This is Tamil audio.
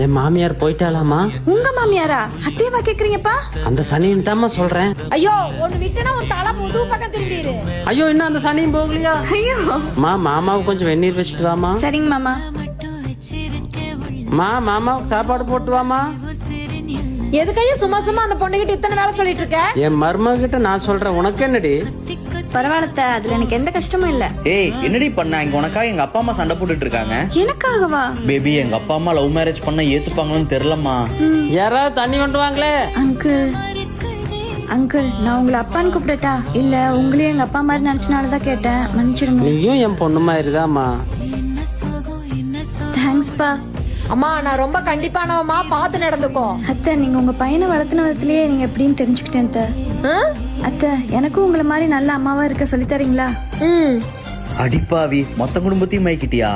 என் மாமியார் போயிட்டாலாமா? உங்க மாமியாரா? அத்தையவா கேக்குறீங்கப்பா? அந்த சனின்னு தாம்மா சொல்றேன். ஐயோ ஒண்ணு விட்டனா உன் தலை புது பக்கம் திரும்பிடு. ஐயோ இன்னும் அந்த சனியும் போகலையா? ஐயோ மாமாவுக்கு கொஞ்சம் வெந்நீர் வச்சுட்டு வாமா. சரிங்க மாமா. மாமாவுக்கு சாப்பாடு போட்டு வாமா. எதுக்கையும் சும்மா சும்மா அந்த பொண்ணுகிட்ட இத்தனை வேலை சொல்லிட்டு இருக்க? என் மருமகிட்ட நான் சொல்றேன், உனக்கு என்னடி? பரவாயில்ல, அதுல எனக்கு எந்த கஷ்டமும் இல்ல. ஏய் என்னடி பண்ண? இங்க உனக்காக எங்க அப்பா அம்மா சண்டை போட்டுட்டு இருக்காங்க. எனக்காகவா? பேபி எங்க அப்பா அம்மா லவ் மேரேஜ் பண்ண ஏத்துப்பாங்கன்னு தெரியலம்மா. யாராவது தண்ணி கொண்டு வாங்களே. அங்கிள் நான் உங்களை அப்பான்னு கூப்பிடட்டா? இல்ல உங்களையும் எங்க அப்பா மாதிரி நினைச்சனாலதான் கேட்டேன், மன்னிச்சிடுங்க. நீயும் என் பொண்ணு மாதிரிதாம்மா. தேங்க்ஸ்பா. அம்மா நான் ரொம்ப கண்டிப்பானவமா, பார்த்து நடந்துக்கோ. அத்தை நீங்க உங்க பையனை வளர்த்துன விதத்திலேயே நீங்க எப்படின்னு தெரிஞ்சுக்கிட்டேன் அத்தை. அத்தை எனக்கும் உங்களை மாதிரி நல்ல அம்மாவா இருக்க சொல்லி தரீங்களா? அடிப்பாவி, மொத்த குடும்பத்தையும் மயக்கிட்டியா?